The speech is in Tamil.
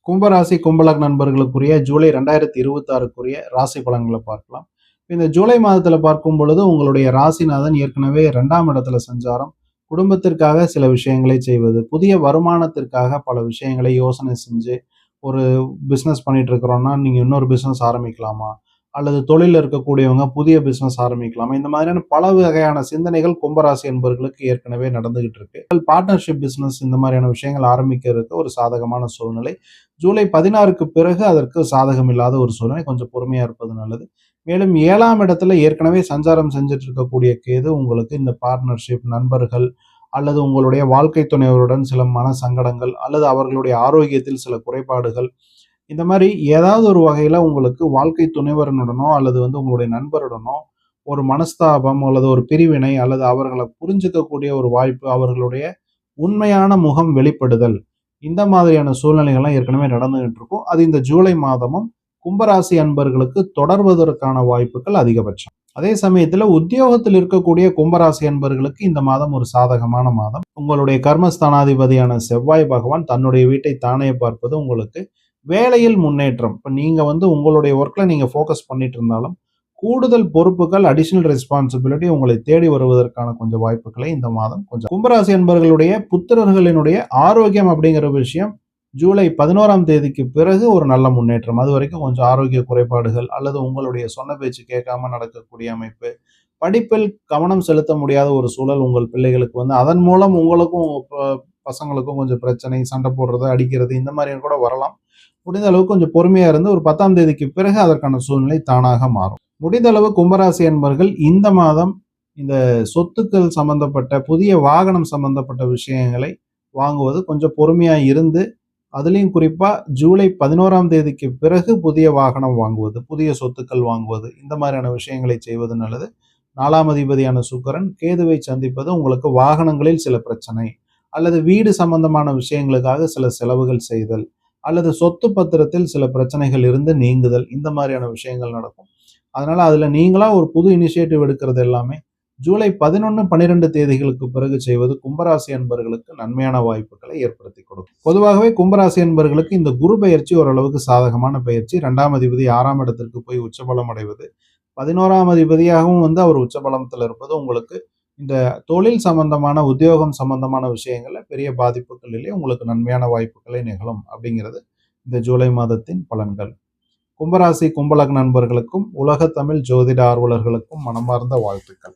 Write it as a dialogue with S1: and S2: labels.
S1: கும்பராசி, கும்பலக்ன நண்பர்களுக்குரிய ஜூலை 2026க்குரிய ராசி பலன்களை பார்க்கலாம். இந்த ஜூலை மாதத்துல பார்க்கும் பொழுது உங்களுடைய ராசிநாதன் ஏற்கனவே 2ஆம் இடத்துல சஞ்சாரம். குடும்பத்திற்காக சில விஷயங்களை செய்வது, புதிய வருமானத்திற்காக பல விஷயங்களை யோசனை செஞ்சு, ஒரு பிசினஸ் பண்ணிட்டு இருக்கிறோம்னா நீங்க இன்னொரு பிசினஸ் ஆரம்பிக்கலாமா, அல்லது தொழில இருக்கக்கூடியவங்க புதிய பிசினஸ் ஆரம்பிக்கலாமா, இந்த மாதிரியான பல வகையான சிந்தனைகள் கும்பராசி என்பவர்களுக்கு ஏற்கனவே நடந்துகிட்டு இருக்கு. பார்ட்னர்ஷிப் பிசினஸ் இந்த மாதிரியான விஷயங்கள் ஆரம்பிக்கிறதுக்கு ஒரு சாதகமான சூழ்நிலை. ஜூலை 16க்கு பிறகு அதற்கு சாதகம் இல்லாத ஒரு சூழ்நிலை. கொஞ்சம் பொறுமையா இருப்பது நல்லது. மேலும் 7ஆம் இடத்துல ஏற்கனவே சஞ்சாரம் செஞ்சுட்டு இருக்கக்கூடிய கேது உங்களுக்கு இந்த பார்ட்னர்ஷிப், நண்பர்கள் அல்லது உங்களுடைய வாழ்க்கை துணைவருடன் சில மன சங்கடங்கள் அல்லது அவர்களுடைய ஆரோக்கியத்தில் சில குறைபாடுகள், இந்த மாதிரி ஏதாவது ஒரு வகையில உங்களுக்கு வாழ்க்கை துணைவரனுடனோ அல்லது உங்களுடைய நண்பருடனோ ஒரு மனஸ்தாபம் அல்லது ஒரு பிரிவினை அல்லது அவர்களை புரிஞ்சுக்கக்கூடிய ஒரு வாய்ப்பு, அவர்களுடைய உண்மையான முகம் வெளிப்படுதல், இந்த மாதிரியான சூழ்நிலைகள்லாம் ஏற்கனவே நடந்துகிட்டு இருக்கும். அது இந்த ஜூலை மாதமும் கும்பராசி அன்பர்களுக்கு தொடர்வதற்கான வாய்ப்புகள் அதிகபட்சம். அதே சமயத்துல உத்தியோகத்தில் இருக்கக்கூடிய கும்பராசி அன்பர்களுக்கு இந்த மாதம் ஒரு சாதகமான மாதம். உங்களுடைய கர்மஸ்தானாதிபதியான செவ்வாய் பகவான் தன்னுடைய வீட்டை தானே பார்ப்பது உங்களுக்கு வேலையில் முன்னேற்றம். இப்ப நீங்க உங்களுடைய ஒர்க்ல நீங்க ஃபோக்கஸ் பண்ணிட்டு இருந்தாலும் கூடுதல் பொறுப்புகள், அடிஷனல் ரெஸ்பான்சிபிலிட்டி உங்களை தேடி வருவதற்கான கொஞ்சம் வாய்ப்புகளை இந்த மாதம் கொஞ்சம். கும்பராசி என்பவர்களுடைய புத்திரர்களினுடைய ஆரோக்கியம் அப்படிங்கிற விஷயம் ஜூலை 11ஆம் தேதிக்கு பிறகு ஒரு நல்ல முன்னேற்றம். அது வரைக்கும் கொஞ்சம் ஆரோக்கிய குறைபாடுகள் அல்லது உங்களுடைய சொன்ன பேச்சு கேட்காம நடக்கக்கூடிய அமைப்பு, படிப்பில் கவனம் செலுத்த முடியாத ஒரு சூழல் உங்கள் பிள்ளைகளுக்கு அதன் மூலம் உங்களுக்கும் பசங்களுக்கும் கொஞ்சம் பிரச்சனை, சண்டை போடுறது, அடிக்கிறது, இந்த மாதிரியான கூட வரலாம். முடிந்த அளவுக்கு கொஞ்சம் பொறுமையா இருந்து ஒரு 10ஆம் தேதிக்கு பிறகு அதற்கான சூழ்நிலை தானாக மாறும். முடிந்த அளவு கும்பராசி என்பர்கள் இந்த மாதம் இந்த சொத்துக்கள் சம்பந்தப்பட்ட புதிய வாகனம் சம்பந்தப்பட்ட விஷயங்களை வாங்குவது கொஞ்சம் பொறுமையா இருந்து, அதுலேயும் குறிப்பா ஜூலை 11ஆம் தேதிக்கு பிறகு புதிய வாகனம் வாங்குவது, புதிய சொத்துக்கள் வாங்குவது, இந்த மாதிரியான விஷயங்களை செய்வது நல்லது. 4ஆம் அதிபதியான சுக்கிரன் கேதுவை சந்திப்பது உங்களுக்கு வாகனங்களில் சில பிரச்சனை அல்லது வீடு சம்பந்தமான விஷயங்களுக்காக சில செலவுகள் செய்தல் அல்லது சொத்து பத்திரத்தில் சில பிரச்சனைகள் இருந்து நீங்குதல், இந்த மாதிரியான விஷயங்கள் நடக்கும். அதனால அதுல நீங்களா ஒரு புது இனிஷியேட்டிவ் எடுக்கிறது எல்லாமே ஜூலை 11, 12 தேதிகளுக்கு பிறகு செய்வது கும்பராசி அன்பர்களுக்கு நன்மையான வாய்ப்புகளை ஏற்படுத்தி கொடுக்கும். பொதுவாகவே கும்பராசி அன்பர்களுக்கு இந்த குரு பயிற்சி ஓரளவுக்கு சாதகமான பயிற்சி. 2ஆம் அதிபதி 6ஆம் இடத்திற்கு போய் உச்சபலம் அடைவது, 11ஆம் அதிபதியாகவும் அவர் உச்சபலத்தில் இருப்பது உங்களுக்கு இந்த தொழில் சம்பந்தமான, உத்தியோகம் சம்பந்தமான விஷயங்கள்ல பெரிய பாதிப்புகள் இல்லை, உங்களுக்கு நன்மையான வாய்ப்புகளை நிகழும் அப்படிங்கிறது இந்த ஜூலை மாதத்தின் பலன்கள். கும்பராசி, கும்பலக்ன நண்பர்களுக்கும் உலக தமிழ் ஜோதிட ஆர்வலர்களுக்கும் மனமார்ந்த வாழ்த்துக்கள்.